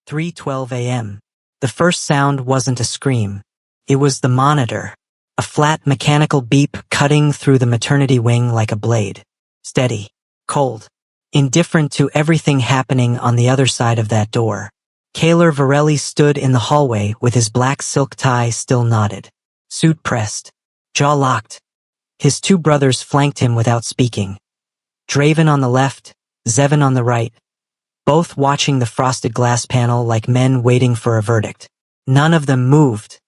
3:12 a.m. The first sound wasn't a scream. It was the monitor. A flat mechanical beep cutting through the maternity wing like a blade. Steady. Cold. Indifferent to everything happening on the other side of that door. Kaler Varelli stood in the hallway with his black silk tie still knotted. Suit pressed. Jaw locked. His two brothers flanked him without speaking. Draven on the left, Zevin on the right. Both watching the frosted glass panel like men waiting for a verdict. None of them moved.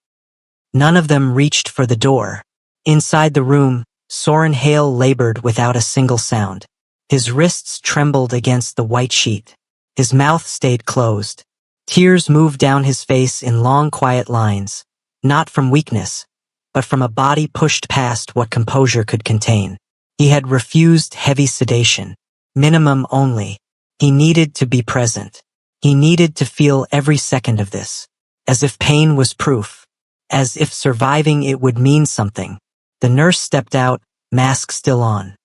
None of them reached for the door. Inside the room, Soren Hale labored without a single sound. His wrists trembled against the white sheet. His mouth stayed closed. Tears moved down his face in long, quiet lines, not from weakness, but from a body pushed past what composure could contain. He had refused heavy sedation. Minimum only. He needed to be present. He needed to feel every second of this. As if pain was proof. As if surviving it would mean something. The nurse stepped out, mask still on.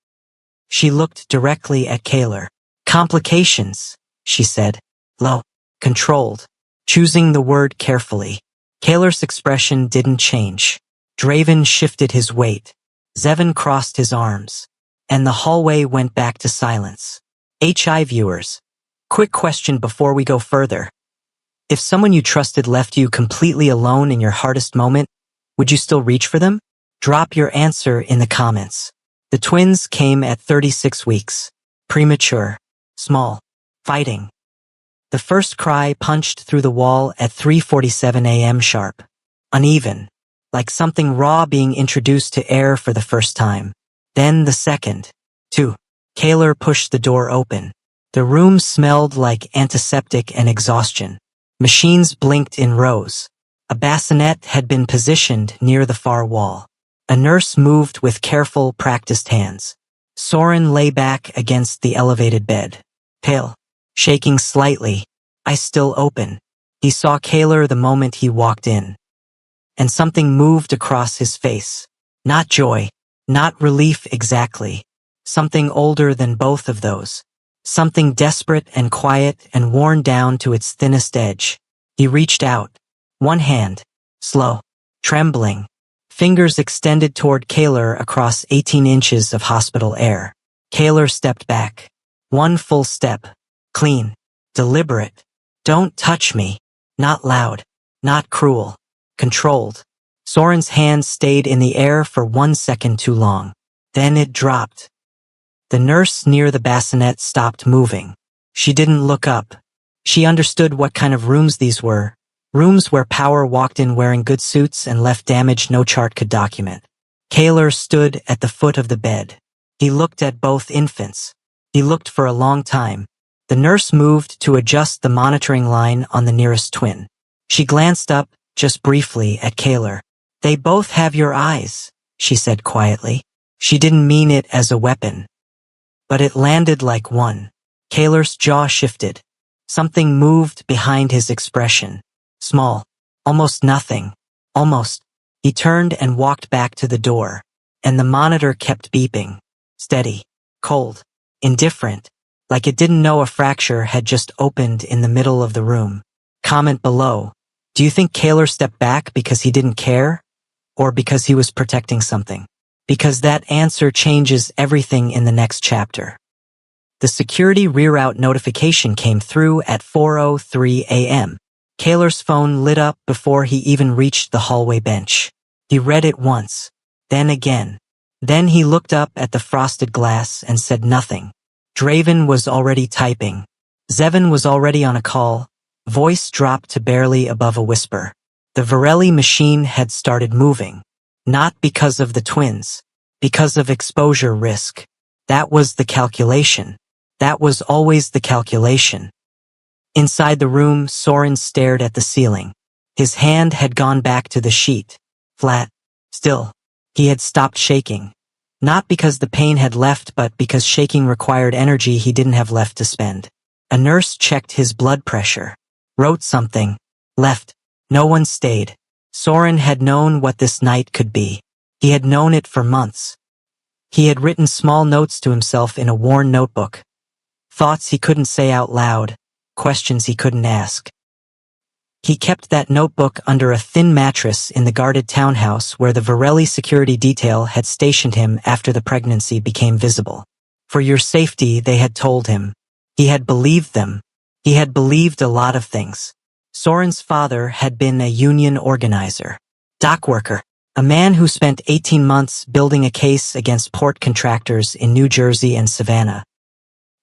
She looked directly at Kaler. Complications, she said. Low. Controlled. Choosing the word carefully. Kaler's expression didn't change. Draven shifted his weight. Zevin crossed his arms. And the hallway went back to silence. HI viewers. Quick question before we go further. If someone you trusted left you completely alone in your hardest moment, would you still reach for them? Drop your answer in the comments. The twins came at 36 weeks. Premature. Small. Fighting. The first cry punched through the wall at 3:47 a.m. sharp. Uneven. Like something raw being introduced to air for the first time. Then the second. 2. Kaler pushed the door open. The room smelled like antiseptic and exhaustion. Machines blinked in rows. A bassinet had been positioned near the far wall. A nurse moved with careful, practiced hands. Soren lay back against the elevated bed. Pale. Shaking slightly. Eyes still open. He saw Kaler the moment he walked in. And something moved across his face. Not joy. Not relief exactly. Something older than both of those. Something desperate and quiet and worn down to its thinnest edge. He reached out. One hand. Slow. Trembling. Fingers extended toward Kaler across 18 inches of hospital air. Kaler stepped back. One full step. Clean. Deliberate. Don't touch me. Not loud. Not cruel. Controlled. Soren's hand stayed in the air for 1 second too long. Then it dropped. The nurse near the bassinet stopped moving. She didn't look up. She understood what kind of rooms these were. Rooms where power walked in wearing good suits and left damage no chart could document. Kaler stood at the foot of the bed. He looked at both infants. He looked for a long time. The nurse moved to adjust the monitoring line on the nearest twin. She glanced up, just briefly, at Kaler. They both have your eyes, she said quietly. She didn't mean it as a weapon. But it landed like one. Kaler's jaw shifted. Something moved behind his expression. Small. Almost nothing. Almost. He turned and walked back to the door. And the monitor kept beeping. Steady. Cold. Indifferent. Like it didn't know a fracture had just opened in the middle of the room. Comment below. Do you think Kaler stepped back because he didn't care? Or because he was protecting something? Because that answer changes everything in the next chapter. The security reroute notification came through at 4:03 a.m. Kaler's phone lit up before he even reached the hallway bench. He read it once, then again. Then he looked up at the frosted glass and said nothing. Draven was already typing. Zevin was already on a call. Voice dropped to barely above a whisper. The Varelli machine had started moving. Not because of the twins. Because of exposure risk. That was the calculation. That was always the calculation. Inside the room, Soren stared at the ceiling. His hand had gone back to the sheet. Flat. Still. He had stopped shaking. Not because the pain had left, but because shaking required energy he didn't have left to spend. A nurse checked his blood pressure. Wrote something. Left. No one stayed. Soren had known what this night could be. He had known it for months. He had written small notes to himself in a worn notebook. Thoughts he couldn't say out loud. Questions he couldn't ask. He kept that notebook under a thin mattress in the guarded townhouse where the Varelli security detail had stationed him after the pregnancy became visible. For your safety, they had told him. He had believed them. He had believed a lot of things. Soren's father had been a union organizer, dock worker, a man who spent 18 months building a case against port contractors in New Jersey and Savannah.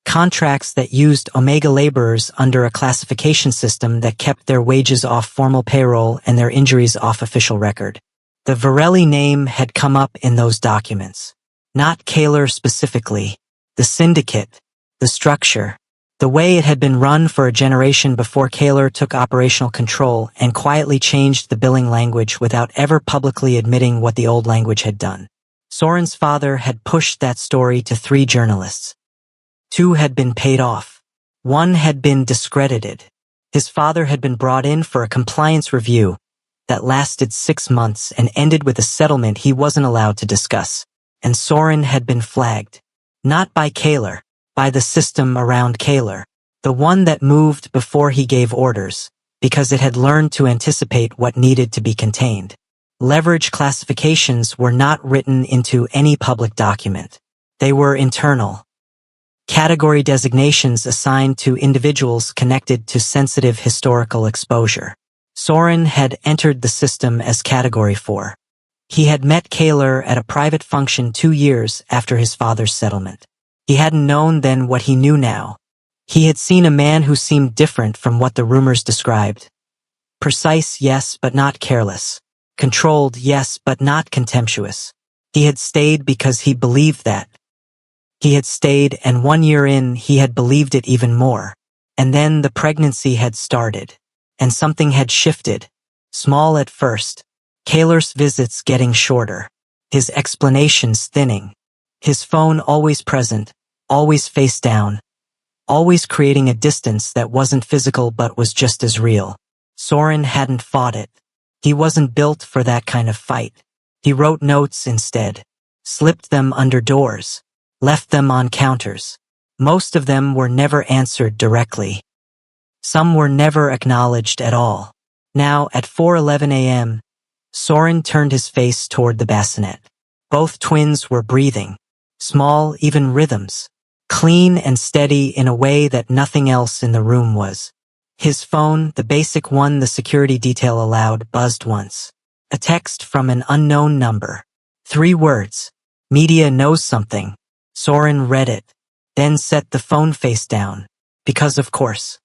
Contracts that used Omega laborers under a classification system that kept their wages off formal payroll and their injuries off official record. The Varelli name had come up in those documents. Not Kaler specifically. The syndicate, the structure, the way it had been run for a generation before Kaler took operational control and quietly changed the billing language without ever publicly admitting what the old language had done. Soren's father had pushed that story to 3 journalists. 2 had been paid off. 1 had been discredited. His father had been brought in for a compliance review that lasted 6 months and ended with a settlement he wasn't allowed to discuss. And Soren had been flagged. Not by Kaler, by the system around Kaler, the one that moved before he gave orders, because it had learned to anticipate what needed to be contained. Leverage classifications were not written into any public document. They were internal. Category designations assigned to individuals connected to sensitive historical exposure. Soren had entered the system as Category 4. He had met Kaler at a private function 2 years after his father's settlement. He hadn't known then what he knew now. He had seen a man who seemed different from what the rumors described. Precise, yes, but not careless. Controlled, yes, but not contemptuous. He had stayed because he believed that. He had stayed, and 1 year in, he had believed it even more. And then the pregnancy had started. And something had shifted. Small at first. Kaler's visits getting shorter. His explanations thinning. His phone always present, always face down. Always creating a distance that wasn't physical but was just as real. Soren hadn't fought it. He wasn't built for that kind of fight. He wrote notes instead. Slipped them under doors. Left them on counters. Most of them were never answered directly. Some were never acknowledged at all. Now, at 4:11 a.m., Soren turned his face toward the bassinet. Both twins were breathing. Small, even rhythms. Clean and steady in a way that nothing else in the room was. His phone, the basic one the security detail allowed, buzzed once. A text from an unknown number. 3 words. Media knows something. Soren read it, then set the phone face down. Because of course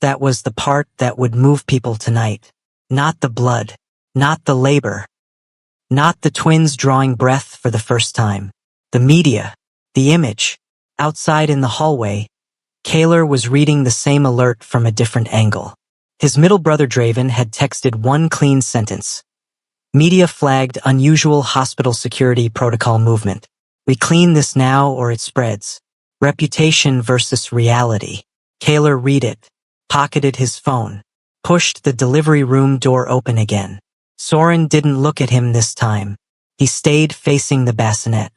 that was the part that would move people tonight. Not the blood. Not the labor. Not the twins drawing breath for the first time. The media. The image. Outside in the hallway, Kaler was reading the same alert from a different angle. His middle brother Draven had texted one clean sentence. Media flagged unusual hospital security protocol movement. We clean this now or it spreads. Reputation versus reality. Kaler read it, pocketed his phone, pushed the delivery room door open again. Soren didn't look at him this time. He stayed facing the bassinet.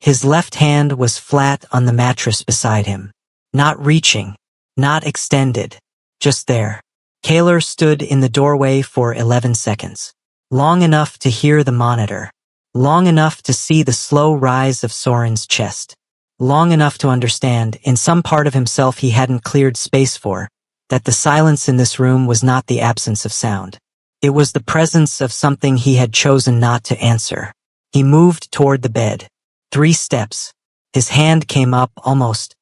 His left hand was flat on the mattress beside him. Not reaching, not extended, just there. Kaler stood in the doorway for 11 seconds. Long enough to hear the monitor. Long enough to see the slow rise of Soren's chest. Long enough to understand, in some part of himself he hadn't cleared space for, that the silence in this room was not the absence of sound. It was the presence of something he had chosen not to answer. He moved toward the bed. 3 steps. His hand came up almost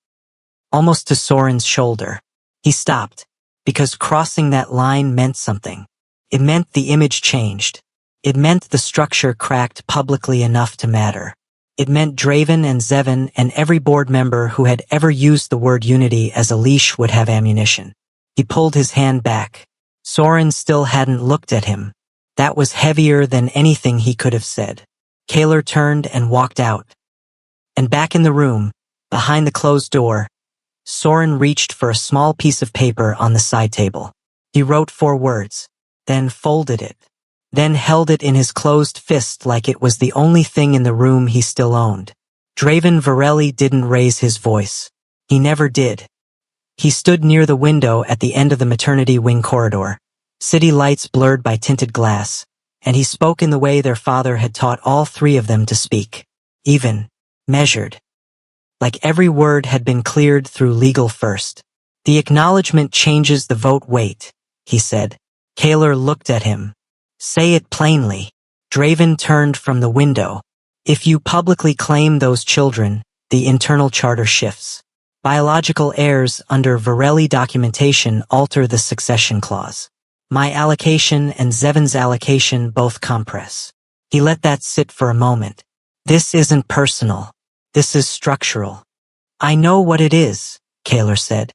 to Soren's shoulder. He stopped, because crossing that line meant something. It meant the image changed. It meant the structure cracked publicly enough to matter. It meant Draven and Zevin and every board member who had ever used the word unity as a leash would have ammunition. He pulled his hand back. Soren still hadn't looked at him. That was heavier than anything he could have said. Kaler turned and walked out. And back in the room, behind the closed door, Soren reached for a small piece of paper on the side table. He wrote 4 words, then folded it. Then held it in his closed fist like it was the only thing in the room he still owned. Draven Varelli didn't raise his voice. He never did. He stood near the window at the end of the maternity wing corridor, city lights blurred by tinted glass, and he spoke in the way their father had taught all three of them to speak. Even, measured. Like every word had been cleared through legal first. The acknowledgement changes the vote weight, he said. Kaler looked at him. Say it plainly. Draven turned from the window. If you publicly claim those children, the internal charter shifts. Biological heirs under Varelli documentation alter the succession clause. My allocation and Zevin's allocation both compress. He let that sit for a moment. This isn't personal. This is structural. I know what it is, Kaler said.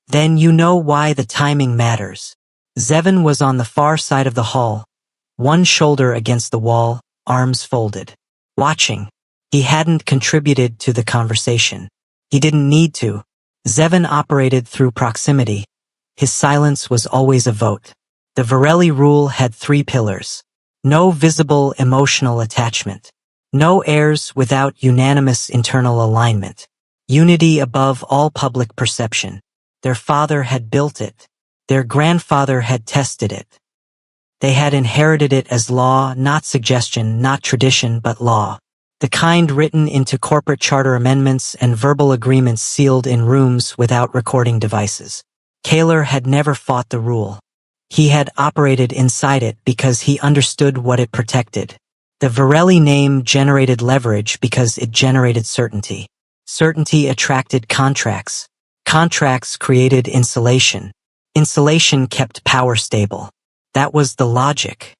Then you know why the timing matters. Zevin was on the far side of the hall, one shoulder against the wall, arms folded. Watching. He hadn't contributed to the conversation. He didn't need to. Zevin operated through proximity. His silence was always a vote. The Varelli rule had 3 pillars. No visible emotional attachment. No heirs without unanimous internal alignment. Unity above all public perception. Their father had built it. Their grandfather had tested it. They had inherited it as law, not suggestion, not tradition, but law. The kind written into corporate charter amendments and verbal agreements sealed in rooms without recording devices. Kaler had never fought the rule. He had operated inside it because he understood what it protected. The Varelli name generated leverage because it generated certainty. Certainty attracted contracts. Contracts created insulation. Insulation kept power stable. That was the logic.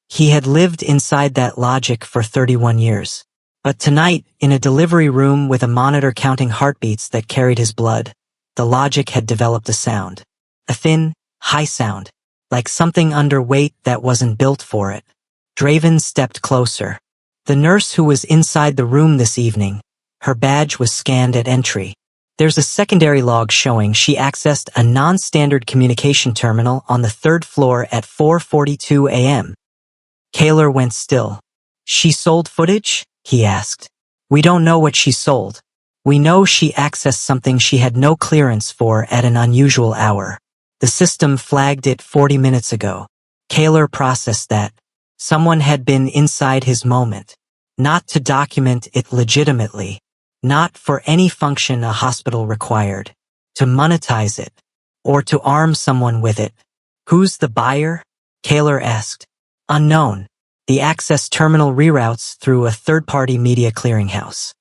He had lived inside that logic for 31 years. But tonight, in a delivery room with a monitor counting heartbeats that carried his blood, the logic had developed a sound. A thin, high sound, like something underweight that wasn't built for it. Draven stepped closer. The nurse who was inside the room this evening, her badge was scanned at entry. There's a secondary log showing she accessed a non-standard communication terminal on the 3rd floor at 4:42 a.m. Kaler went still. She sold footage? He asked. We don't know what she sold. We know she accessed something she had no clearance for at an unusual hour. The system flagged it 40 minutes ago. Kaler processed that. Someone had been inside his moment. Not to document it legitimately. Not for any function a hospital required. To monetize it. Or to arm someone with it. Who's the buyer? Kaler asked. Unknown. The access terminal reroutes through a third-party media clearinghouse.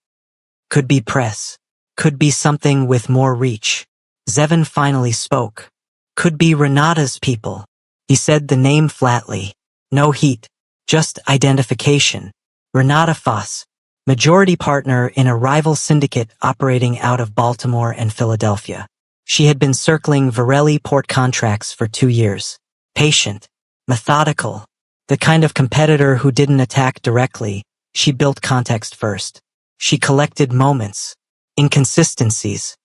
Could be press. Could be something with more reach. Zevin finally spoke. Could be Renata's people. He said the name flatly. No heat. Just identification. Renata Foss. Majority partner in a rival syndicate operating out of Baltimore and Philadelphia. She had been circling Varelli port contracts for 2 years. Patient. Methodical. The kind of competitor who didn't attack directly. She built context first. She collected moments. Inconsistencies.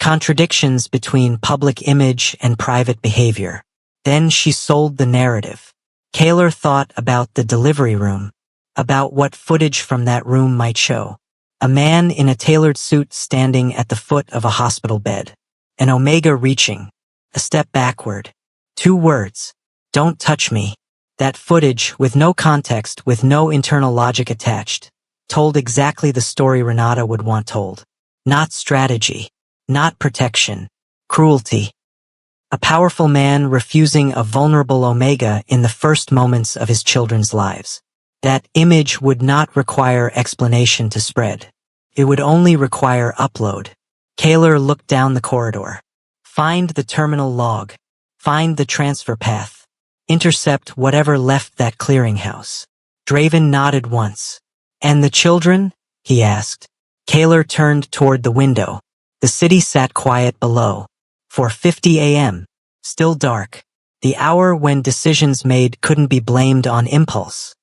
Contradictions between public image and private behavior. Then she sold the narrative. Kaler thought about the delivery room. About what footage from that room might show. A man in a tailored suit standing at the foot of a hospital bed. An omega reaching. A step backward. 2 words. Don't touch me. That footage, with no context, with no internal logic attached, told exactly the story Renata would want told. Not strategy. Not protection. Cruelty. A powerful man refusing a vulnerable omega in the first moments of his children's lives. That image would not require explanation to spread. It would only require upload. Kaler looked down the corridor. Find the terminal log. Find the transfer path. Intercept whatever left that clearinghouse. Draven nodded once. And the children? He asked. Kaler turned toward the window. The city sat quiet below. 4:50 a.m. Still dark. The hour when decisions made couldn't be blamed on impulse.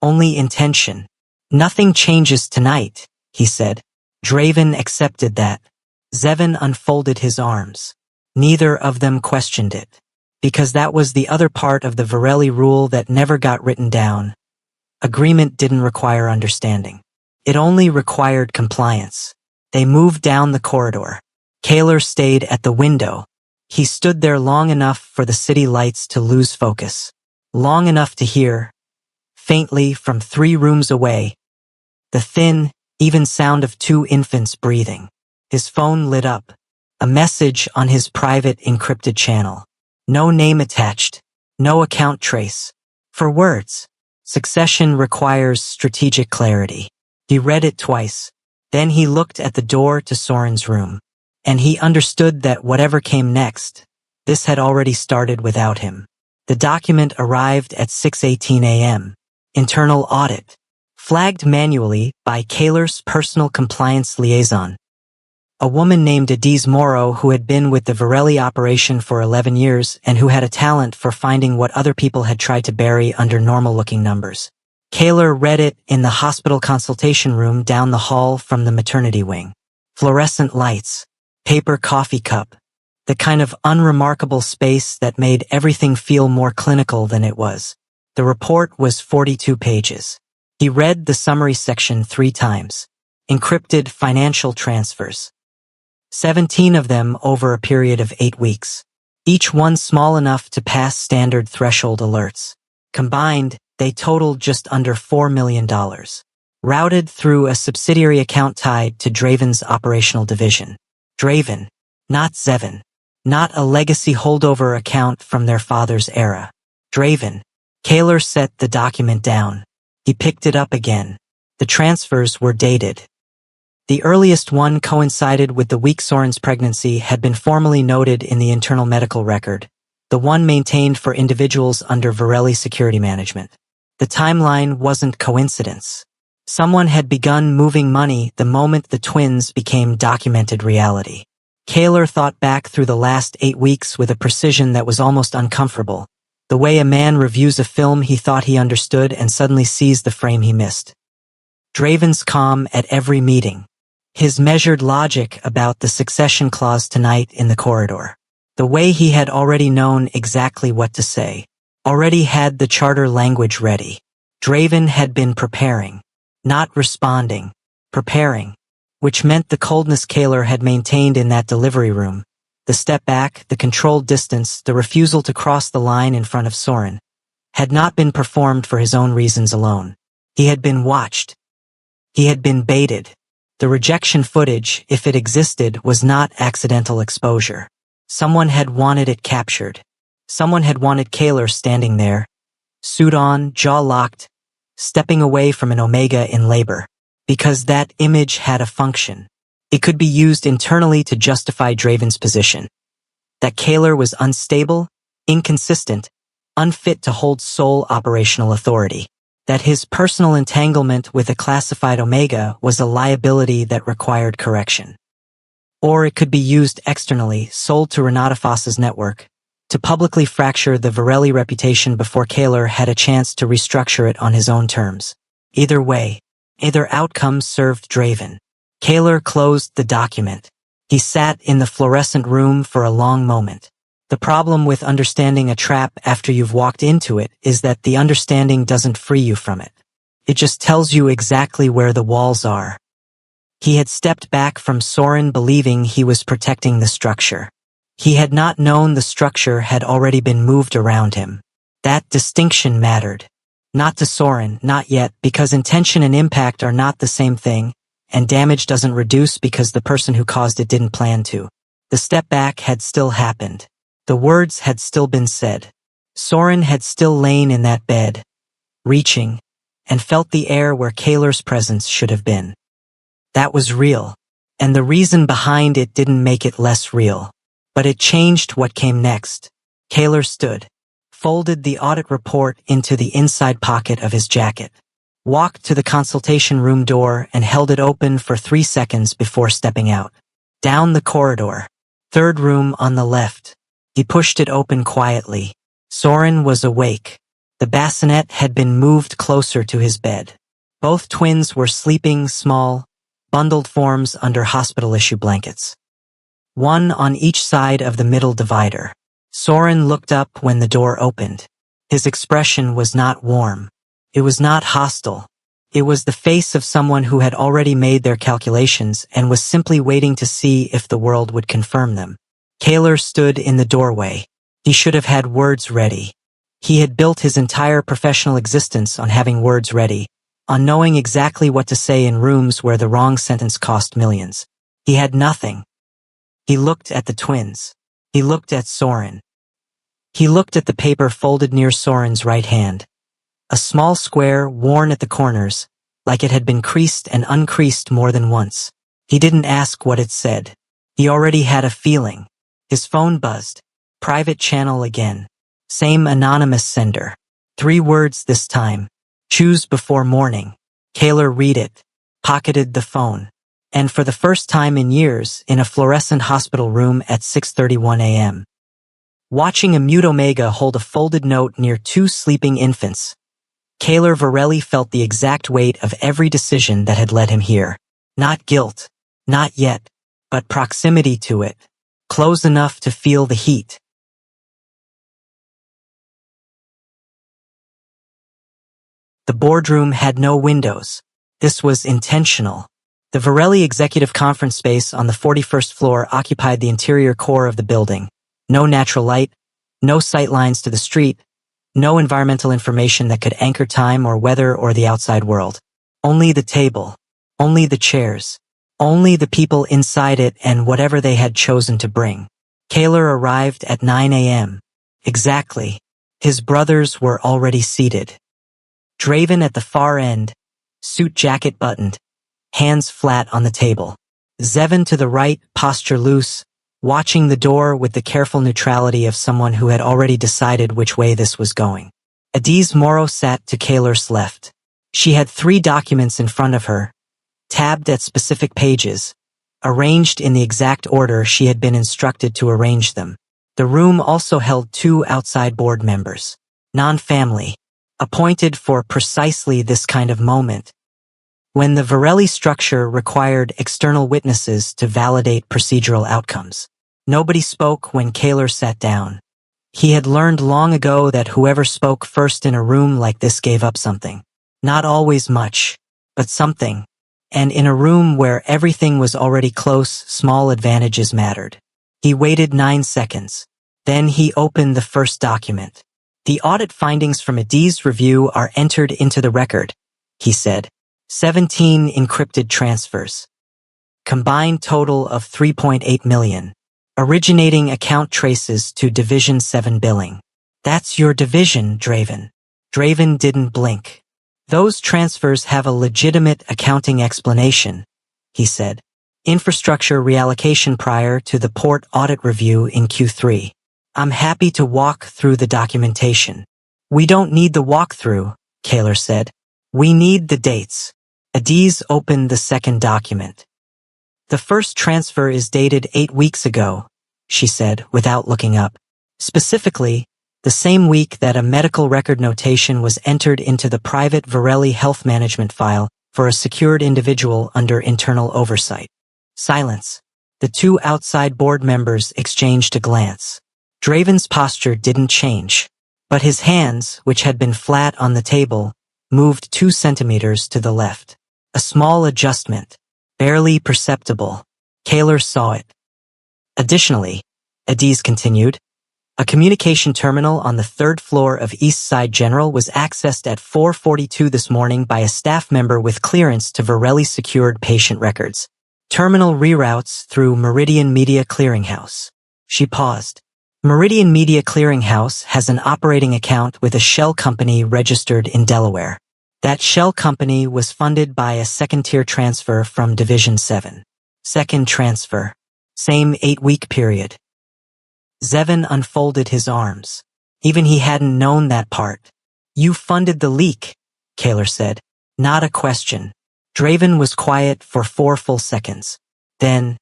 Only intention. Nothing changes tonight, he said. Draven accepted that. Zevin unfolded his arms. Neither of them questioned it. Because that was the other part of the Varelli rule that never got written down. Agreement didn't require understanding. It only required compliance. They moved down the corridor. Kaler stayed at the window. He stood there long enough for the city lights to lose focus. Long enough to hear, faintly from 3 rooms away, the thin, even sound of 2 infants breathing. His phone lit up. A message on his private encrypted channel. No name attached. No account trace. For words. Succession requires strategic clarity. He read it twice. Then he looked at the door to Soren's room. And he understood that whatever came next, this had already started without him. The document arrived at 6:18 a.m. Internal audit. Flagged manually by Kaler's personal compliance liaison. A woman named Adiz Moro who had been with the Varelli operation for 11 years and who had a talent for finding what other people had tried to bury under normal-looking numbers. Kaler read it in the hospital consultation room down the hall from the maternity wing. Fluorescent lights. Paper coffee cup. The kind of unremarkable space that made everything feel more clinical than it was. The report was 42 pages. He read the summary section 3 times. Encrypted financial transfers. 17 of them over a period of 8 weeks. Each one small enough to pass standard threshold alerts. Combined, they totaled just under $4 million. Routed through a subsidiary account tied to Draven's operational division. Draven, not Zevin. Not a legacy holdover account from their father's era. Draven. Kaler set the document down. He picked it up again. The transfers were dated. The earliest one coincided with the week Soren's pregnancy had been formally noted in the internal medical record, the one maintained for individuals under Varelli security management. The timeline wasn't coincidence. Someone had begun moving money the moment the twins became documented reality. Kaler thought back through the last 8 weeks with a precision that was almost uncomfortable, the way a man reviews a film he thought he understood and suddenly sees the frame he missed. Draven's calm at every meeting. His measured logic about the succession clause tonight in the corridor. The way he had already known exactly what to say. Already had the charter language ready. Draven had been preparing. Not responding. Preparing. Which meant the coldness Kaler had maintained in that delivery room. The step back, the controlled distance, the refusal to cross the line in front of Soren. Had not been performed for his own reasons alone. He had been watched. He had been baited. The rejection footage, if it existed, was not accidental exposure. Someone had wanted it captured. Someone had wanted Kaler standing there, suit on, jaw locked, stepping away from an Omega in labor. Because that image had a function. It could be used internally to justify Draven's position. That Kaler was unstable, inconsistent, unfit to hold sole operational authority. That his personal entanglement with a classified Omega was a liability that required correction. Or it could be used externally, sold to Renata Foss's network, to publicly fracture the Varelli reputation before Kaler had a chance to restructure it on his own terms. Either way, either outcome served Draven. Kaler closed the document. He sat in the fluorescent room for a long moment. The problem with understanding a trap after you've walked into it is that the understanding doesn't free you from it. It just tells you exactly where the walls are. He had stepped back from Soren believing he was protecting the structure. He had not known the structure had already been moved around him. That distinction mattered. Not to Soren, not yet, because intention and impact are not the same thing, and damage doesn't reduce because the person who caused it didn't plan to. The step back had still happened. The words had still been said. Soren had still lain in that bed, reaching, and felt the air where Kaler's presence should have been. That was real, and the reason behind it didn't make it less real. But it changed what came next. Kaler stood, folded the audit report into the inside pocket of his jacket, walked to the consultation room door and held it open for 3 seconds before stepping out. Down the corridor. 3rd room on the left. He pushed it open quietly. Soren was awake. The bassinet had been moved closer to his bed. Both twins were sleeping small, bundled forms under hospital-issue blankets. One on each side of the middle divider. Soren looked up when the door opened. His expression was not warm. It was not hostile. It was the face of someone who had already made their calculations and was simply waiting to see if the world would confirm them. Kaler stood in the doorway. He should have had words ready. He had built his entire professional existence on having words ready, on knowing exactly what to say in rooms where the wrong sentence cost millions. He had nothing. He looked at the twins. He looked at Soren. He looked at the paper folded near Soren's right hand. A small square worn at the corners, like it had been creased and uncreased more than once. He didn't ask what it said. He already had a feeling. His phone buzzed. Private channel again. Same anonymous sender. 3 words this time. Choose before morning. Kaler read it. Pocketed the phone. And for the first time in years, in a fluorescent hospital room at 6:31 a.m. Watching a mute Omega hold a folded note near 2 sleeping infants, Kaler Varelli felt the exact weight of every decision that had led him here. Not guilt. Not yet. But proximity to it. Close enough to feel the heat. The boardroom had no windows. This was intentional. The Varelli Executive Conference space on the 41st floor occupied the interior core of the building. No natural light, no sight lines to the street, no environmental information that could anchor time or weather or the outside world. Only the table, only the chairs, only the people inside it and whatever they had chosen to bring. Kaler arrived at 9 a.m. Exactly. His brothers were already seated. Draven at the far end, suit jacket buttoned, hands flat on the table. Zevon to the right, posture loose, watching the door with the careful neutrality of someone who had already decided which way this was going. Adiz Moro sat to Kaler's left. She had 3 documents in front of her, tabbed at specific pages, arranged in the exact order she had been instructed to arrange them. The room also held 2 outside board members, non-family, appointed for precisely this kind of moment, when the Varelli structure required external witnesses to validate procedural outcomes. Nobody spoke when Kaler sat down. He had learned long ago that whoever spoke first in a room like this gave up something. Not always much, but something. And in a room where everything was already close, small advantages mattered. He waited 9 seconds. Then he opened the first document. The audit findings from Adiz's review are entered into the record, he said. 17 encrypted transfers. Combined total of 3.8 million. Originating account traces to Division 7 billing. That's your division, Draven. Draven didn't blink. Those transfers have a legitimate accounting explanation, he said. Infrastructure reallocation prior to the port audit review in Q3. I'm happy to walk through the documentation. We don't need the walkthrough, Kaler said. We need the dates. Adiz opened the second document. The first transfer is dated 8 weeks ago, she said without looking up. Specifically, the same week that a medical record notation was entered into the private Varelli health management file for a secured individual under internal oversight. Silence. The 2 outside board members exchanged a glance. Draven's posture didn't change, but his hands, which had been flat on the table, moved 2 centimeters to the left. A small adjustment, barely perceptible. Kaler saw it. Additionally, Adiz continued, a communication terminal on the 3rd floor of East Side General was accessed at 4:42 this morning by a staff member with clearance to Varelli secured patient records. Terminal reroutes through Meridian Media Clearinghouse. She paused. Meridian Media Clearinghouse has an operating account with a shell company registered in Delaware. That shell company was funded by a second-tier transfer from Division 7. Second transfer. Same 8-week period. Zevon unfolded his arms. Even he hadn't known that part. You funded the leak, Kaler said. Not a question. Draven was quiet for 4 full seconds. Then,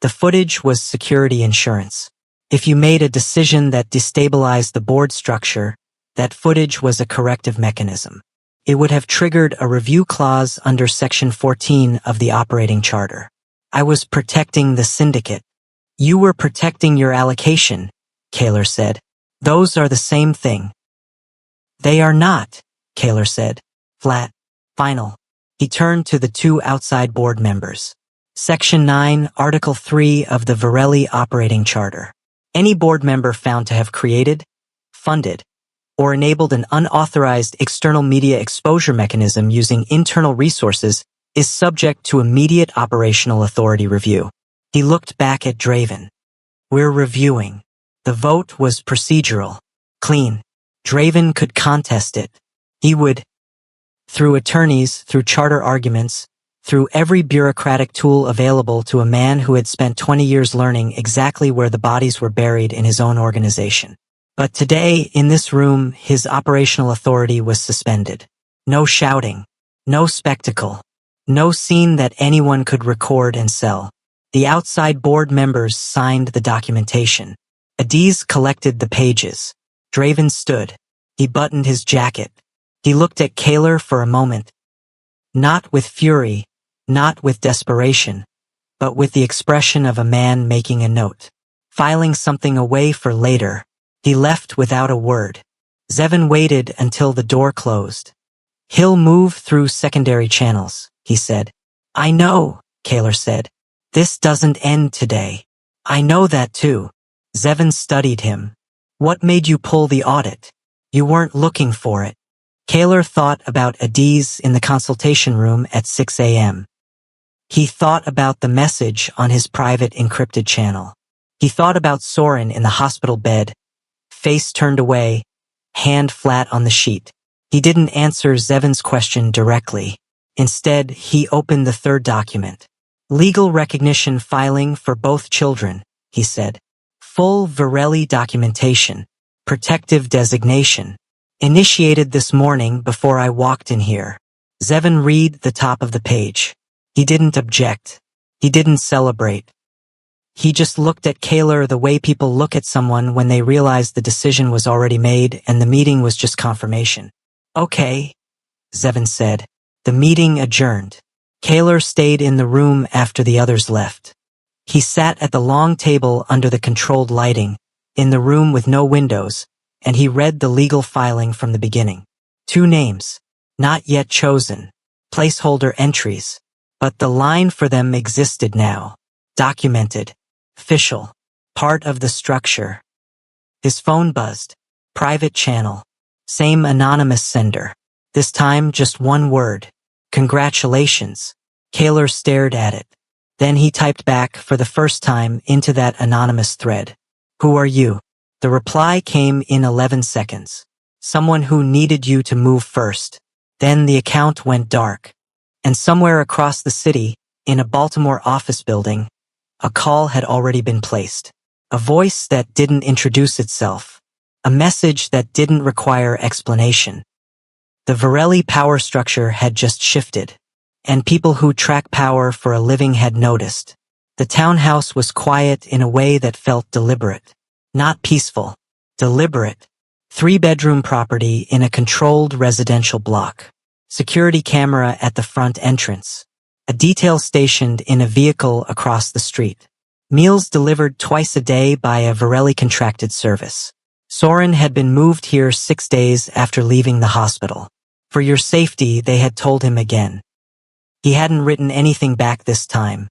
the footage was security insurance. If you made a decision that destabilized the board structure, that footage was a corrective mechanism. It would have triggered a review clause under Section 14 of the operating charter. I was protecting the syndicate. You were protecting your allocation, Kaler said. Those are the same thing. They are not, Kaler said. Flat. Final. He turned to the two outside board members. Section 9, Article 3 of the Varelli Operating Charter. Any board member found to have created, funded, or enabled an unauthorized external media exposure mechanism using internal resources is subject to immediate operational authority review. He looked back at Draven. We're reviewing. The vote was procedural. Clean. Draven could contest it. He would, through attorneys, through charter arguments, through every bureaucratic tool available to a man who had spent 20 years learning exactly where the bodies were buried in his own organization. But today, in this room, his operational authority was suspended. No shouting. No spectacle. No scene that anyone could record and sell. The outside board members signed the documentation. Adiz collected the pages. Draven stood. He buttoned his jacket. He looked at Kaler for a moment. Not with fury, not with desperation, but with the expression of a man making a note. Filing something away for later. He left without a word. Zevin waited until the door closed. He'll move through secondary channels, he said. I know, Kaler said. This doesn't end today. I know that too. Zevin studied him. What made you pull the audit? You weren't looking for it. Kaler thought about Adiz in the consultation room at 6 a.m. He thought about the message on his private encrypted channel. He thought about Soren in the hospital bed, face turned away, hand flat on the sheet. He didn't answer Zevin's question directly. Instead, he opened the third document. Legal recognition filing for both children, he said. Full Varelli documentation. Protective designation. Initiated this morning before I walked in here. Zevin read the top of the page. He didn't object. He didn't celebrate. He just looked at Kaler the way people look at someone when they realize the decision was already made and the meeting was just confirmation. Okay, Zevin said. The meeting adjourned. Kaler stayed in the room after the others left. He sat at the long table under the controlled lighting, in the room with no windows, and he read the legal filing from the beginning. 2 names, not yet chosen, placeholder entries, but the line for them existed now. Documented, official, part of the structure. His phone buzzed. Private channel. Same anonymous sender. This time just one word. Congratulations. Kaler stared at it. Then he typed back for the first time into that anonymous thread. Who are you? The reply came in 11 seconds. Someone who needed you to move first. Then the account went dark. And somewhere across the city, in a Baltimore office building, a call had already been placed. A voice that didn't introduce itself. A message that didn't require explanation. The Varelli power structure had just shifted, and people who track power for a living had noticed. The townhouse was quiet in a way that felt deliberate. Not peaceful. Deliberate. 3-bedroom property in a controlled residential block. Security camera at the front entrance. A detail stationed in a vehicle across the street. Meals delivered twice a day by a Varelli contracted service. Soren had been moved here 6 days after leaving the hospital. For your safety, they had told him again. He hadn't written anything back this time.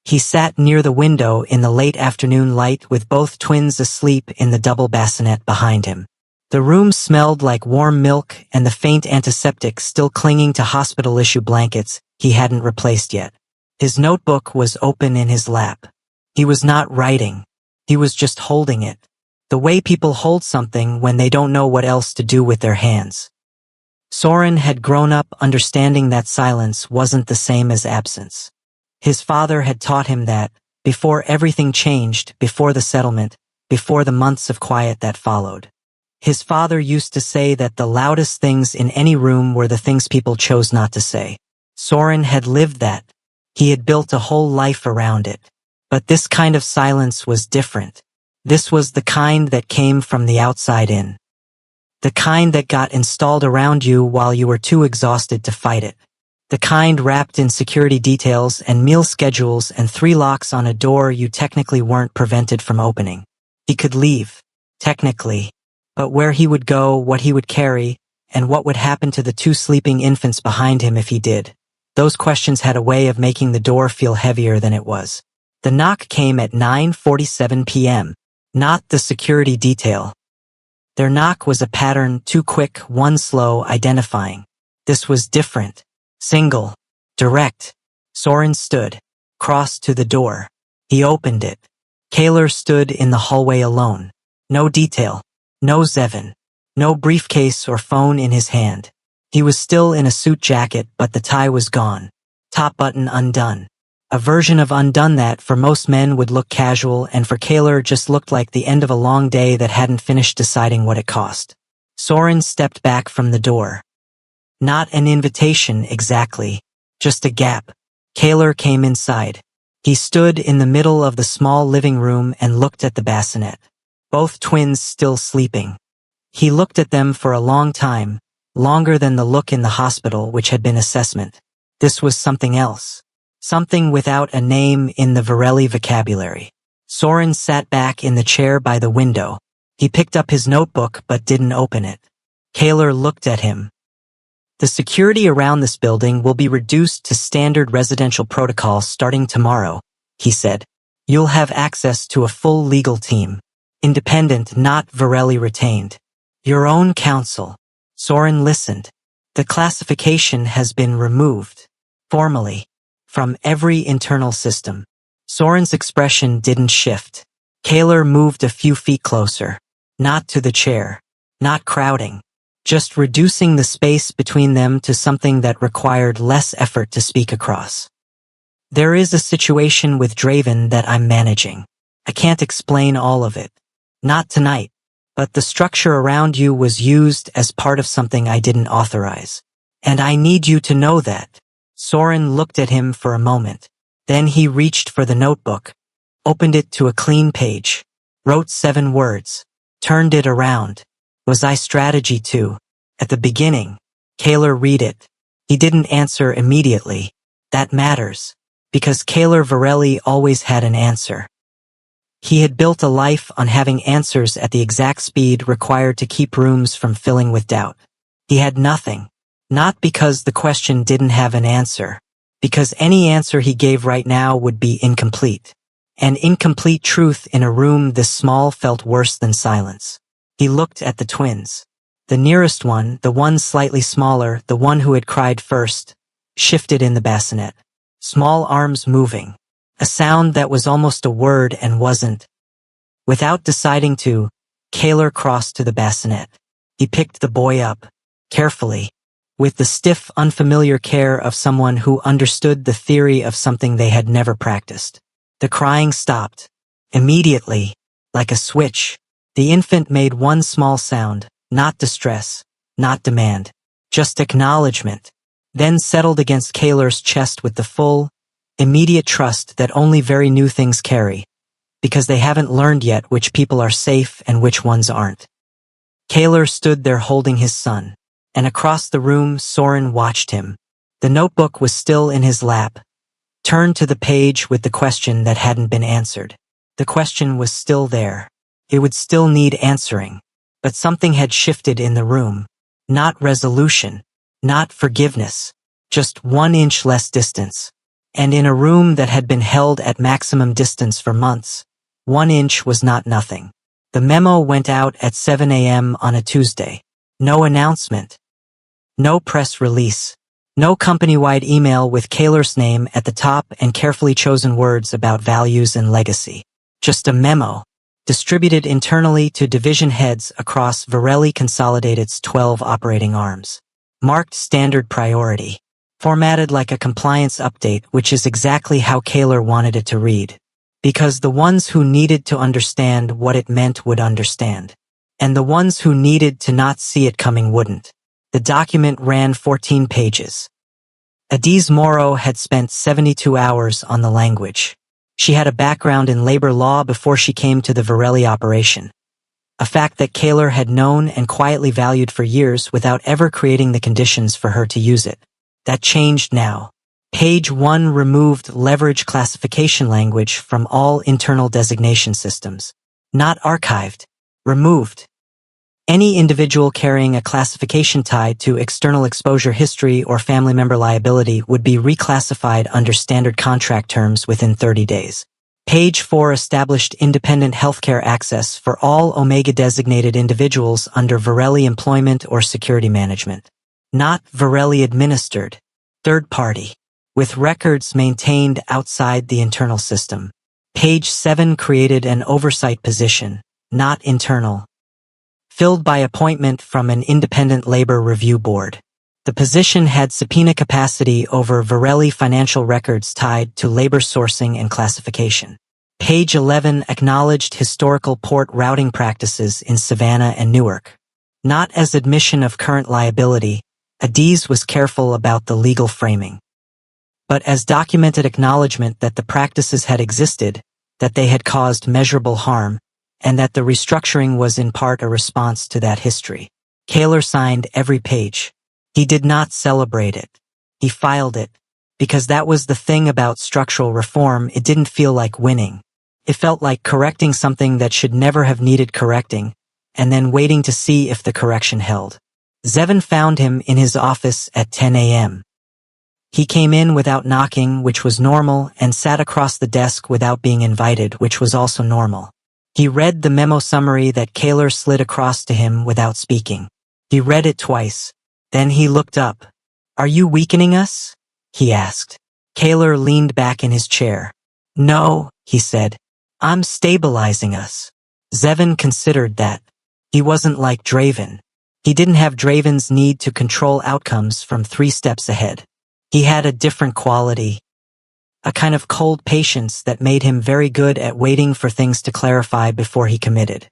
He sat near the window in the late afternoon light with both twins asleep in the double bassinet behind him. The room smelled like warm milk and the faint antiseptic still clinging to hospital-issue blankets he hadn't replaced yet. His notebook was open in his lap. He was not writing. He was just holding it. The way people hold something when they don't know what else to do with their hands. Soren had grown up understanding that silence wasn't the same as absence. His father had taught him that, before everything changed, before the settlement, before the months of quiet that followed. His father used to say that the loudest things in any room were the things people chose not to say. Soren had lived that. He had built a whole life around it. But this kind of silence was different. This was the kind that came from the outside in. The kind that got installed around you while you were too exhausted to fight it. The kind wrapped in security details and meal schedules and 3 locks on a door you technically weren't prevented from opening. He could leave, technically, but where he would go, what he would carry, and what would happen to the 2 sleeping infants behind him if he did. Those questions had a way of making the door feel heavier than it was. The knock came at 9:47 p.m., not the security detail. Their knock was a pattern, two quick, one slow, identifying. This was different. Single. Direct. Soren stood, crossed to the door. He opened it. Kaler stood in the hallway alone. No detail. No Zevin. No briefcase or phone in his hand. He was still in a suit jacket, but the tie was gone. Top button undone. A version of undone that, for most men, would look casual, and for Kaler just looked like the end of a long day that hadn't finished deciding what it cost. Soren stepped back from the door. Not an invitation, exactly. Just a gap. Kaler came inside. He stood in the middle of the small living room and looked at the bassinet. Both twins still sleeping. He looked at them for a long time, longer than the look in the hospital, which had been assessment. This was something else. Something without a name in the Varelli vocabulary. Soren sat back in the chair by the window. He picked up his notebook but didn't open it. Kaler looked at him. The security around this building will be reduced to standard residential protocols starting tomorrow, he said. You'll have access to a full legal team. Independent, not Varelli retained. Your own counsel. Soren listened. The classification has been removed. Formally. From every internal system. Soren's expression didn't shift. Kaler moved a few feet closer. Not to the chair. Not crowding. Just reducing the space between them to something that required less effort to speak across. There is a situation with Draven that I'm managing. I can't explain all of it. Not tonight. But the structure around you was used as part of something I didn't authorize. And I need you to know that. Soren looked at him for a moment. Then he reached for the notebook, opened it to a clean page, wrote 7 words, turned it around. Was I strategy too? At the beginning. Kaler read it. He didn't answer immediately. That matters. Because Kaler Varelli always had an answer. He had built a life on having answers at the exact speed required to keep rooms from filling with doubt. He had nothing. Not because the question didn't have an answer. Because any answer he gave right now would be incomplete. And incomplete truth in a room this small felt worse than silence. He looked at the twins. The nearest one, the one slightly smaller, the one who had cried first, shifted in the bassinet. Small arms moving. A sound that was almost a word and wasn't. Without deciding to, Kaler crossed to the bassinet. He picked the boy up. Carefully. With the stiff, unfamiliar care of someone who understood the theory of something they had never practiced. The crying stopped. Immediately. Like a switch. The infant made one small sound, not distress, not demand, just acknowledgement, then settled against Kaler's chest with the full, immediate trust that only very new things carry, because they haven't learned yet which people are safe and which ones aren't. Kaler stood there holding his son, and across the room Soren watched him. The notebook was still in his lap, turned to the page with the question that hadn't been answered. The question was still there. It would still need answering, but something had shifted in the room. Not resolution, not forgiveness, just 1 inch less distance. And in a room that had been held at maximum distance for months, 1 inch was not nothing. The memo went out at 7 a.m. on a Tuesday. No announcement. No press release. No company-wide email with Kaler's name at the top and carefully chosen words about values and legacy. Just a memo. Distributed internally to division heads across Varelli Consolidated's 12 operating arms. Marked standard priority. Formatted like a compliance update, which is exactly how Kaler wanted it to read. Because the ones who needed to understand what it meant would understand. And the ones who needed to not see it coming wouldn't. The document ran 14 pages. Adiz Moro had spent 72 hours on the language. She had a background in labor law before she came to the Varelli operation. A fact that Kaler had known and quietly valued for years without ever creating the conditions for her to use it. That changed now. Page 1 removed leverage classification language from all internal designation systems. Not archived. Removed. Any individual carrying a classification tied to external exposure history or family member liability would be reclassified under standard contract terms within 30 days. Page 4 established independent healthcare access for all Omega-designated individuals under Varelli employment or security management. Not Varelli administered. Third party. With records maintained outside the internal system. Page 7 created an oversight position, not internal, filled by appointment from an independent labor review board. The position had subpoena capacity over Varelli financial records tied to labor sourcing and classification. Page 11 acknowledged historical port routing practices in Savannah and Newark. Not as admission of current liability, Adiz was careful about the legal framing, but as documented acknowledgement that the practices had existed, that they had caused measurable harm, and that the restructuring was in part a response to that history. Kaler signed every page. He did not celebrate it. He filed it. Because that was the thing about structural reform, it didn't feel like winning. It felt like correcting something that should never have needed correcting, and then waiting to see if the correction held. Zevin found him in his office at 10 a.m. He came in without knocking, which was normal, and sat across the desk without being invited, which was also normal. He read the memo summary that Kaler slid across to him without speaking. He read it twice. Then he looked up. "Are you weakening us?" he asked. Kaler leaned back in his chair. "No," he said. "I'm stabilizing us." Zevin considered that. He wasn't like Draven. He didn't have Draven's need to control outcomes from 3 steps ahead. He had a different quality. A kind of cold patience that made him very good at waiting for things to clarify before he committed.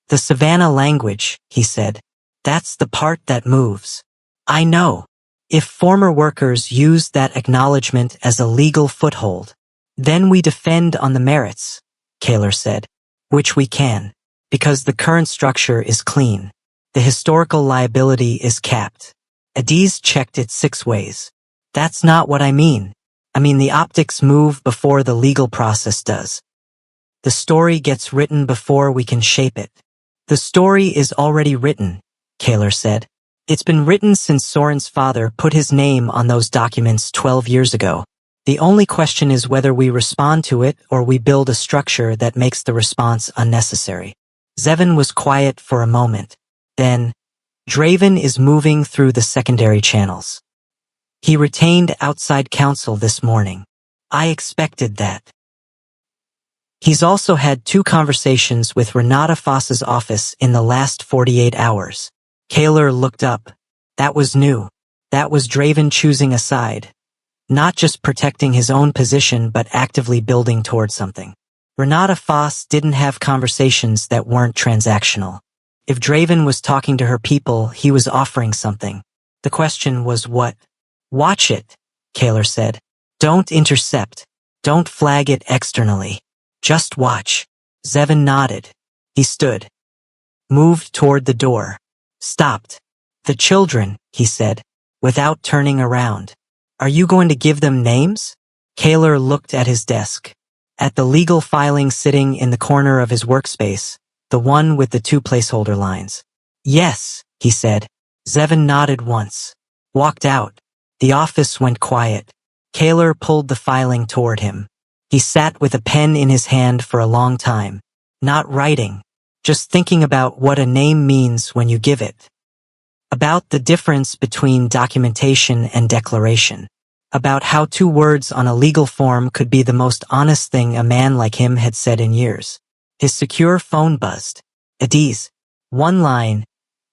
"The Savannah language," he said. "That's the part that moves." "I know. If former workers use that acknowledgement as a legal foothold, then we defend on the merits," Kaler said. "Which we can. Because the current structure is clean. The historical liability is capped." Adiz checked it 6 ways. "That's not what I mean. I mean the optics move before the legal process does. The story gets written before we can shape it." "The story is already written," Kaler said. "It's been written since Soren's father put his name on those documents 12 years ago. The only question is whether we respond to it or we build a structure that makes the response unnecessary." Zevin was quiet for a moment. Then, "Draven is moving through the secondary channels. He retained outside counsel this morning. I expected that. He's also had 2 conversations with Renata Foss's office in the last 48 hours. Kaler looked up. That was new. That was Draven choosing a side. Not just protecting his own position but actively building towards something. Renata Foss didn't have conversations that weren't transactional. If Draven was talking to her people, he was offering something. The question was what? "Watch it," Kaler said. "Don't intercept. Don't flag it externally. Just watch." Zevin nodded. He stood. Moved toward the door. Stopped. "The children," he said, without turning around. "Are you going to give them names?" Kaler looked at his desk. At the legal filing sitting in the corner of his workspace, the one with the 2 placeholder lines. "Yes," he said. Zevin nodded once. Walked out. The office went quiet. Kaler pulled the filing toward him. He sat with a pen in his hand for a long time. Not writing. Just thinking about what a name means when you give it. About the difference between documentation and declaration. About how 2 words on a legal form could be the most honest thing a man like him had said in years. His secure phone buzzed. Adiz. 1 line.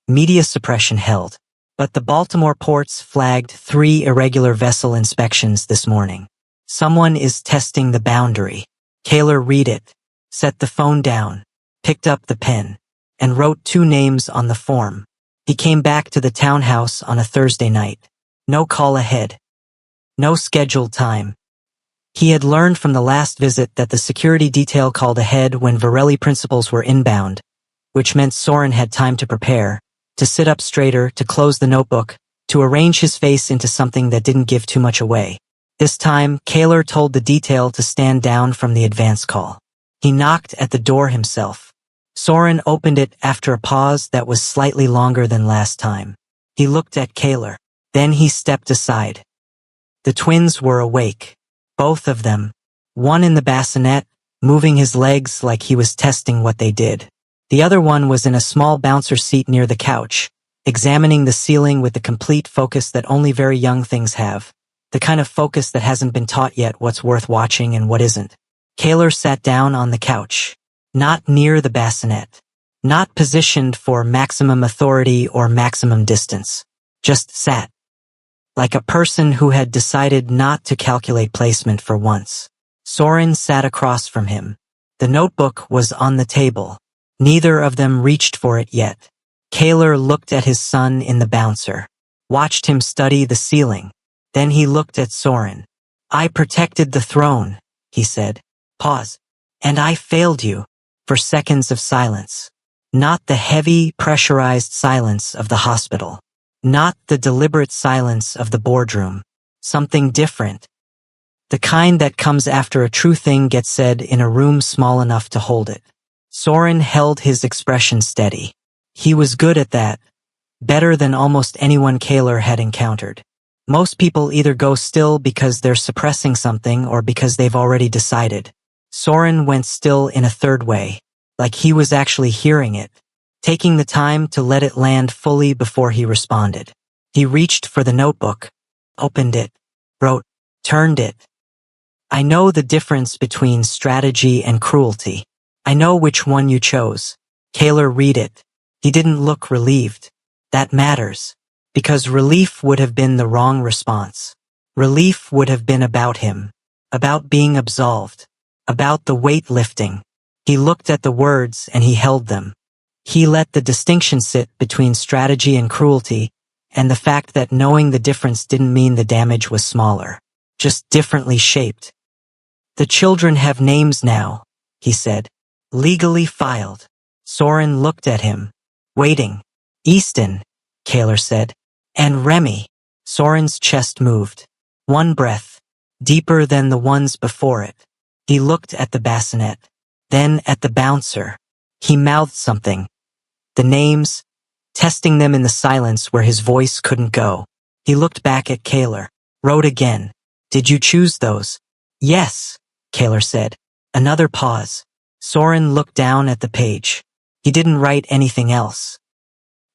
Media suppression held. But the Baltimore ports flagged 3 irregular vessel inspections this morning. Someone is testing the boundary. Kaler read it, set the phone down, picked up the pen, and wrote 2 names on the form. He came back to the townhouse on a Thursday night. No call ahead. No scheduled time. He had learned from the last visit that the security detail called ahead when Varelli principals were inbound, which meant Soren had time to prepare, to sit up straighter, to close the notebook, to arrange his face into something that didn't give too much away. This time, Kaler told the detail to stand down from the advance call. He knocked at the door himself. Soren opened it after a pause that was slightly longer than last time. He looked at Kaler. Then he stepped aside. The twins were awake. Both of them. One in the bassinet, moving his legs like he was testing what they did. The other one was in a small bouncer seat near the couch, examining the ceiling with the complete focus that only very young things have. The kind of focus that hasn't been taught yet what's worth watching and what isn't. Kaler sat down on the couch. Not near the bassinet. Not positioned for maximum authority or maximum distance. Just sat. Like a person who had decided not to calculate placement for once. Soren sat across from him. The notebook was on the table. Neither of them reached for it yet. Kaler looked at his son in the bouncer. Watched him study the ceiling. Then he looked at Soren. I protected the throne, he said. Pause. And I failed you. For seconds of silence. Not the heavy, pressurized silence of the hospital. Not the deliberate silence of the boardroom. Something different. The kind that comes after a true thing gets said in a room small enough to hold it. Soren held his expression steady. He was good at that. Better than almost anyone Kaler had encountered. Most people either go still because they're suppressing something or because they've already decided. Soren went still in a third way, like he was actually hearing it, taking the time to let it land fully before he responded. He reached for the notebook, opened it, wrote, turned it. I know the difference between strategy and cruelty. I know which one you chose. Kaler read it. He didn't look relieved. That matters, because relief would have been the wrong response. Relief would have been about him, about being absolved. About the weight lifting. He looked at the words and he held them. He let the distinction sit between strategy and cruelty, and the fact that knowing the difference didn't mean the damage was smaller, just differently shaped. The children have names now, he said. Legally filed. Soren looked at him. Waiting. Easton, Kaler said. And Remy. Soren's chest moved. One breath. Deeper than the ones before it. He looked at the bassinet, then at the bouncer. He mouthed something. The names, testing them in the silence where his voice couldn't go. He looked back at Kaler, wrote again. Did you choose those? Yes, Kaler said. Another pause. Soren looked down at the page. He didn't write anything else.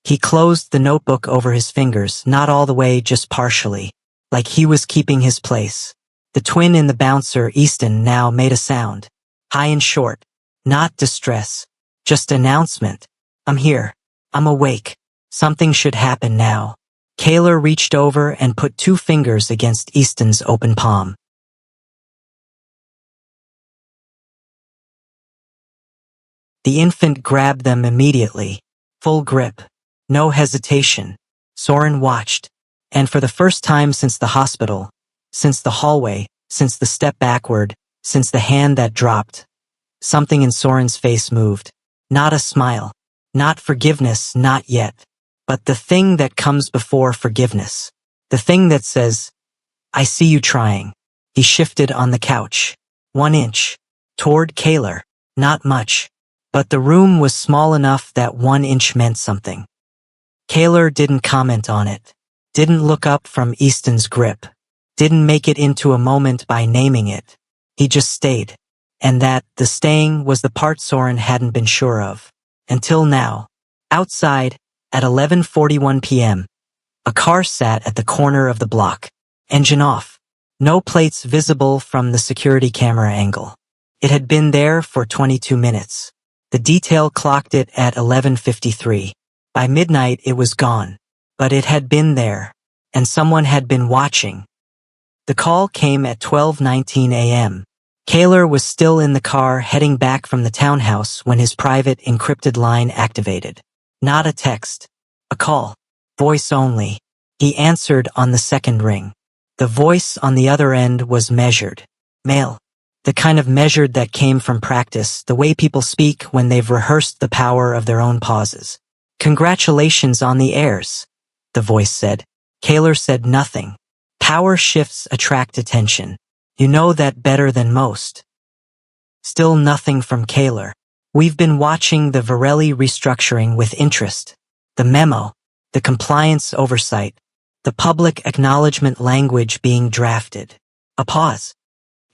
He closed the notebook over his fingers, not all the way, just partially, like he was keeping his place. The twin in the bouncer, Easton, now made a sound. High and short. Not distress. Just announcement. I'm here. I'm awake. Something should happen now. Kaler reached over and put 2 fingers against Easton's open palm. The infant grabbed them immediately. Full grip. No hesitation. Soren watched. And for the first time since the hospital, since the hallway, since the step backward, since the hand that dropped, something in Soren's face moved. Not a smile. Not forgiveness, not yet. But the thing that comes before forgiveness. The thing that says, I see you trying. He shifted on the couch. 1 inch. Toward Kaler. Not much. But the room was small enough that 1 inch meant something. Kaler didn't comment on it. Didn't look up from Easton's grip. Didn't make it into a moment by naming it. He just stayed. And that, the staying, was the part Soren hadn't been sure of. Until now. Outside, at 11:41 p.m., a car sat at the corner of the block. Engine off. No plates visible from the security camera angle. It had been there for 22 minutes. The detail clocked it at 11:53. By midnight it was gone. But it had been there. And someone had been watching. The call came at 12:19 a.m. Kaler was still in the car heading back from the townhouse when his private encrypted line activated. Not a text. A call. Voice only. He answered on the second ring. The voice on the other end was measured. Male. The kind of measured that came from practice, the way people speak when they've rehearsed the power of their own pauses. Congratulations on the heirs, the voice said. Kaler said nothing. Power shifts attract attention. You know that better than most. Still nothing from Kaler. We've been watching the Varelli restructuring with interest. The memo, the compliance oversight, the public acknowledgement language being drafted. A pause.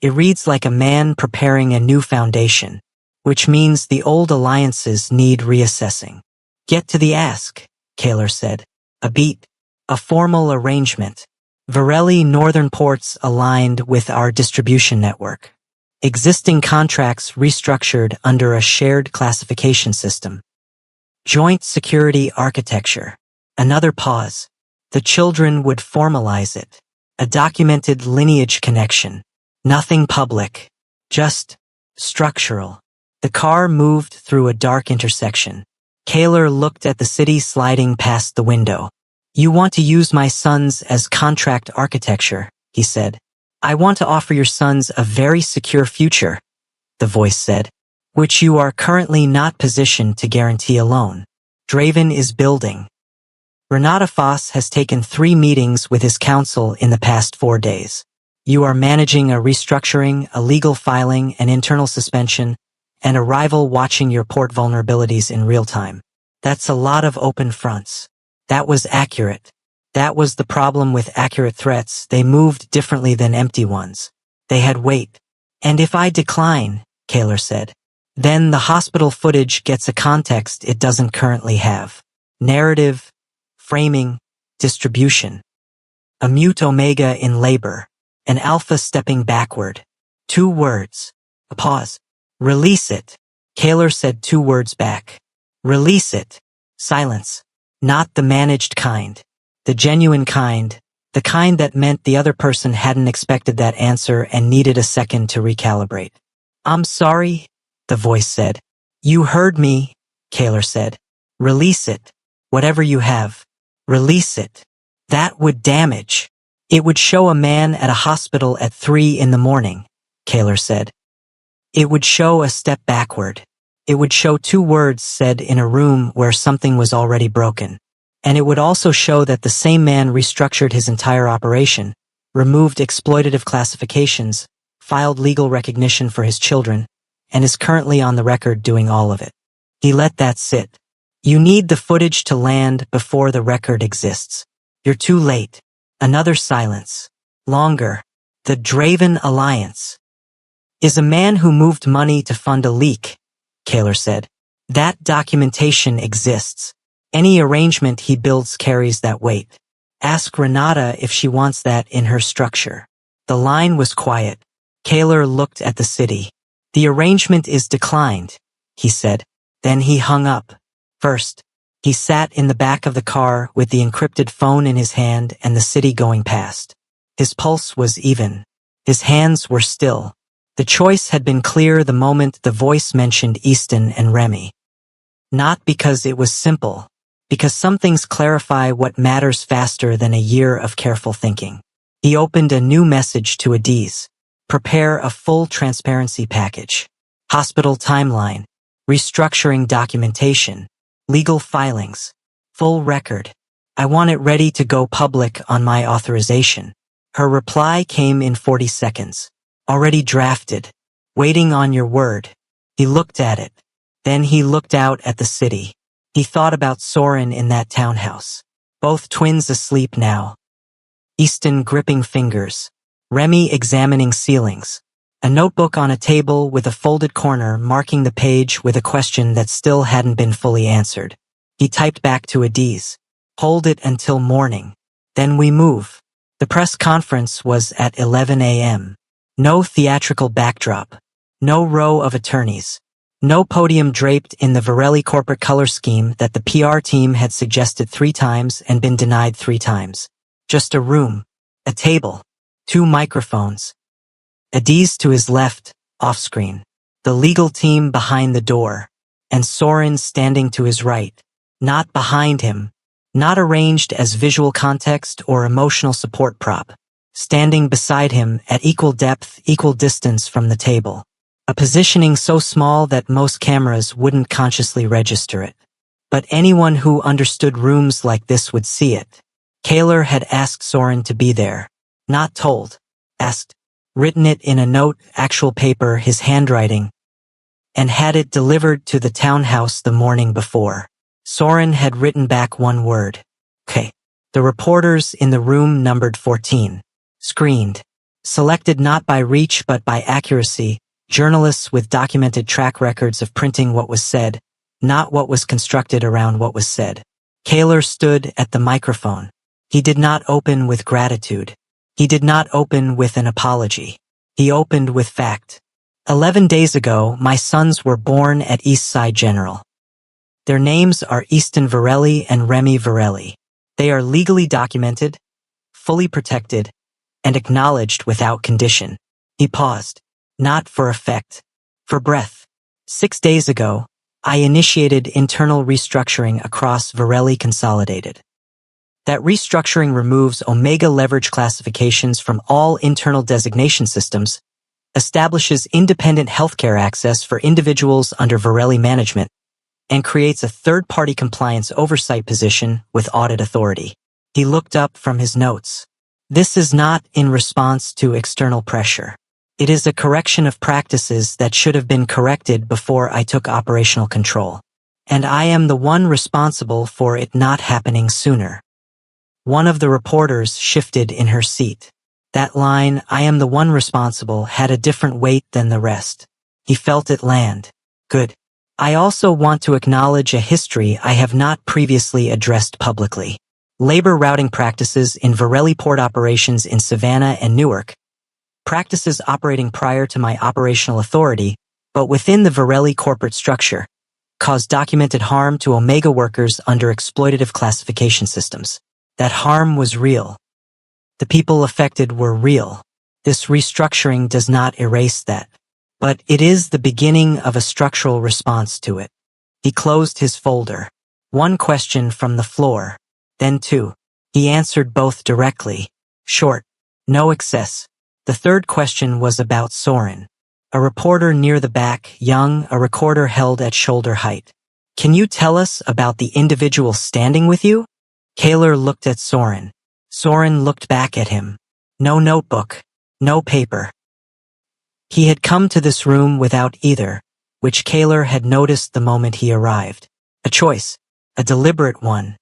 It reads like a man preparing a new foundation, which means the old alliances need reassessing. Get to the ask, Kaler said. A beat. A formal arrangement. Varelli Northern Ports aligned with our distribution network. Existing contracts restructured under a shared classification system. Joint security architecture. Another pause. The children would formalize it. A documented lineage connection. Nothing public. Just structural. The car moved through a dark intersection. Kaler looked at the city sliding past the window. You want to use my sons as contract architecture, he said. I want to offer your sons a very secure future, the voice said, which you are currently not positioned to guarantee alone. Draven is building. Renata Foss has taken 3 meetings with his counsel in the past 4 days. You are managing a restructuring, a legal filing, an internal suspension, and a rival watching your port vulnerabilities in real time. That's a lot of open fronts. That was accurate. That was the problem with accurate threats. They moved differently than empty ones. They had weight. And if I decline, Kaler said, then the hospital footage gets a context it doesn't currently have. Narrative, framing, distribution. A mute omega in labor. An alpha stepping backward. 2 words. A pause. Release it. Kaler said 2 words back. Release it. Silence. Not the managed kind. The genuine kind. The kind that meant the other person hadn't expected that answer and needed a second to recalibrate. I'm sorry, the voice said. You heard me, Kaler said. Release it. Whatever you have. Release it. That would damage. It would show a man at a hospital at 3 in the morning, Kaler said. It would show a step backward. It would show 2 words said in a room where something was already broken. And it would also show that the same man restructured his entire operation, removed exploitative classifications, filed legal recognition for his children, and is currently on the record doing all of it. He let that sit. You need the footage to land before the record exists. You're too late. Another silence. Longer. The Draven Alliance is a man who moved money to fund a leak, Kaler said. That documentation exists. Any arrangement he builds carries that weight. Ask Renata if she wants that in her structure. The line was quiet. Kaler looked at the city. The arrangement is declined, he said. Then he hung up. First, he sat in the back of the car with the encrypted phone in his hand and the city going past. His pulse was even. His hands were still. The choice had been clear the moment the voice mentioned Easton and Remy. Not because it was simple, because some things clarify what matters faster than a year of careful thinking. He opened a new message to Adiz. Prepare a full transparency package. Hospital timeline. Restructuring documentation. Legal filings. Full record. I want it ready to go public on my authorization. Her reply came in 40 seconds. Already drafted. Waiting on your word. He looked at it. Then he looked out at the city. He thought about Soren in that townhouse. Both twins asleep now. Easton gripping fingers. Remy examining ceilings. A notebook on a table with a folded corner marking the page with a question that still hadn't been fully answered. He typed back to Adiz. Hold it until morning. Then we move. The press conference was at 11 a.m. No theatrical backdrop. No row of attorneys. No podium draped in the Varelli corporate color scheme that the PR team had suggested 3 times and been denied 3 times. Just a room. A table. 2 microphones. Adiz to his left, off-screen. The legal team behind the door. And Soren standing to his right. Not behind him. Not arranged as visual context or emotional support prop. Standing beside him at equal depth, equal distance from the table. A positioning so small that most cameras wouldn't consciously register it. But anyone who understood rooms like this would see it. Kaler had asked Soren to be there. Not told. Asked. Written it in a note, actual paper, his handwriting. and had it delivered to the townhouse the morning before. Soren had written back one word. Okay. The reporters in the room numbered 14. Screened. Selected not by reach but by accuracy, journalists with documented track records of printing what was said, not what was constructed around what was said. Kaler stood at the microphone. He did not open with gratitude. He did not open with an apology. He opened with fact. 11 days ago, my sons were born at Eastside General. Their names are Easton Varelli and Remy Varelli. They are legally documented, fully protected, and acknowledged without condition. He paused. Not for effect. For breath. 6 days ago, I initiated internal restructuring across Varelli Consolidated. That restructuring removes Omega leverage classifications from all internal designation systems, establishes independent healthcare access for individuals under Varelli management, and creates a third-party compliance oversight position with audit authority. He looked up from his notes. This is not in response to external pressure. It is a correction of practices that should have been corrected before I took operational control. And I am the one responsible for it not happening sooner. One of the reporters shifted in her seat. That line, I am the one responsible, had a different weight than the rest. He felt it land. Good. I also want to acknowledge a history I have not previously addressed publicly. Labor routing practices in Varelli port operations in Savannah and Newark. Practices operating prior to my operational authority, but within the Varelli corporate structure, caused documented harm to Omega workers under exploitative classification systems. That harm was real. The people affected were real. This restructuring does not erase that. But it is the beginning of a structural response to it. He closed his folder. One question from the floor. Then two. He answered both directly. Short. No excess. The third question was about Soren. A reporter near the back, young, a recorder held at shoulder height. Can you tell us about the individual standing with you? Kaler looked at Soren. Soren looked back at him. No notebook. No paper. He had come to this room without either, which Kaler had noticed the moment he arrived. A choice. A deliberate one.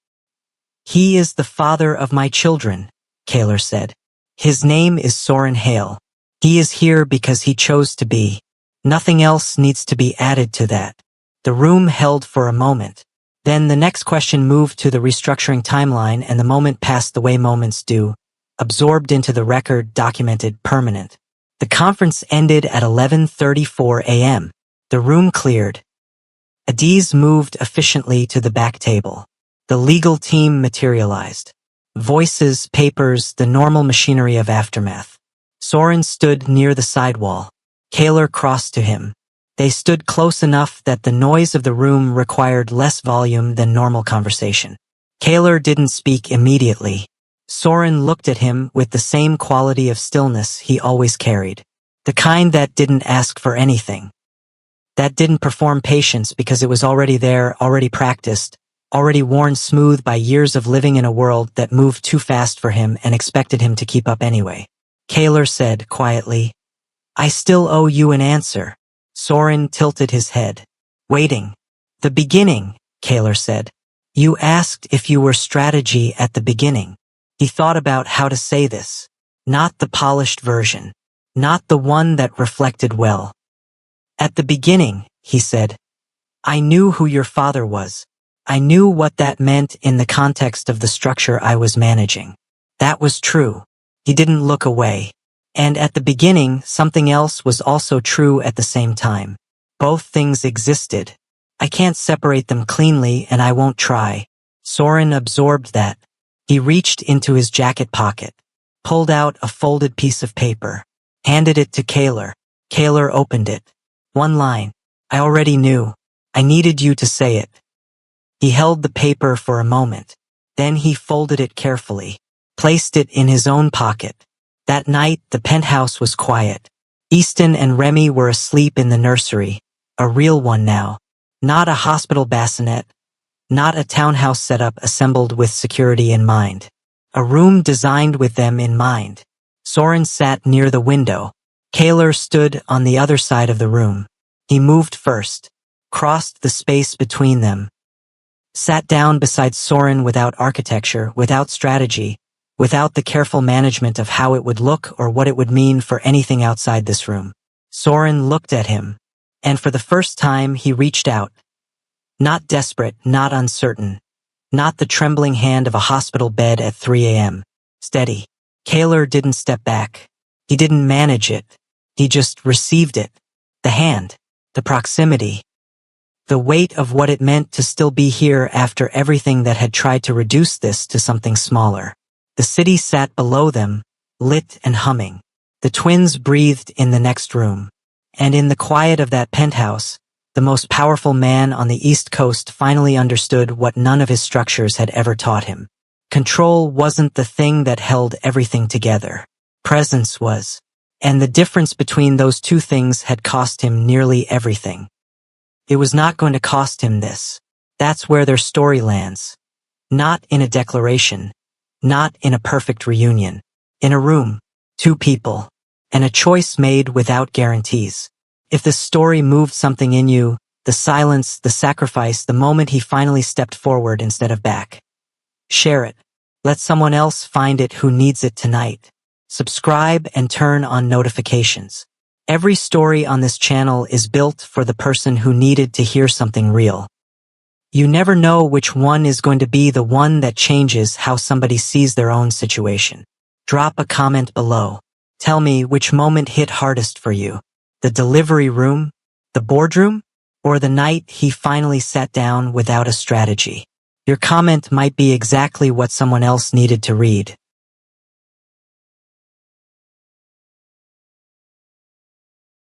He is the father of my children, Kaler said. His name is Soren Hale. He is here because he chose to be. Nothing else needs to be added to that. The room held for a moment. Then the next question moved to the restructuring timeline, and the moment passed the way moments do, absorbed into the record, documented, permanent. The conference ended at 11:34 a.m. The room cleared. Adiz moved efficiently to the back table. The legal team materialized. Voices, papers, the normal machinery of aftermath. Soren stood near the sidewall. Kaler crossed to him. They stood close enough that the noise of the room required less volume than normal conversation. Kaler didn't speak immediately. Soren looked at him with the same quality of stillness he always carried. The kind that didn't ask for anything. That didn't perform patience because it was already there, already practiced, already worn smooth by years of living in a world that moved too fast for him and expected him to keep up anyway. Kaler said quietly, I still owe you an answer. Soren tilted his head. Waiting. The beginning, Kaler said. You asked if you were strategy at the beginning. He thought about how to say this. Not the polished version. Not the one that reflected well. At the beginning, he said, I knew who your father was. I knew what that meant in the context of the structure I was managing. That was true. He didn't look away. And at the beginning, something else was also true at the same time. Both things existed. I can't separate them cleanly, and I won't try. Soren absorbed that. He reached into his jacket pocket, pulled out a folded piece of paper, handed it to Kaler. Kaler opened it. One line. I already knew. I needed you to say it. He held the paper for a moment. Then he folded it carefully, placed it in his own pocket. That night, the penthouse was quiet. Easton and Remy were asleep in the nursery, a real one now. Not a hospital bassinet, not a townhouse setup assembled with security in mind. A room designed with them in mind. Soren sat near the window. Kaler stood on the other side of the room. He moved first, crossed the space between them, sat down beside Soren without architecture, without strategy, without the careful management of how it would look or what it would mean for anything outside this room. Soren looked at him, and for the first time he reached out. Not desperate, not uncertain, not the trembling hand of a hospital bed at 3 a.m. Steady. Kaler didn't step back. He didn't manage it. He just received it. The hand, the proximity, the weight of what it meant to still be here after everything that had tried to reduce this to something smaller. The city sat below them, lit and humming. The twins breathed in the next room. And in the quiet of that penthouse, the most powerful man on the East Coast finally understood what none of his structures had ever taught him. Control wasn't the thing that held everything together. Presence was. And the difference between those two things had cost him nearly everything. It was not going to cost him this. That's where their story lands. Not in a declaration. Not in a perfect reunion. In a room. 2 people. And a choice made without guarantees. If the story moved something in you, the silence, the sacrifice, the moment he finally stepped forward instead of back. Share it. Let someone else find it who needs it tonight. Subscribe and turn on notifications. Every story on this channel is built for the person who needed to hear something real. You never know which one is going to be the one that changes how somebody sees their own situation. Drop a comment below. Tell me which moment hit hardest for you. The delivery room, the boardroom, or the night he finally sat down without a strategy. Your comment might be exactly what someone else needed to read.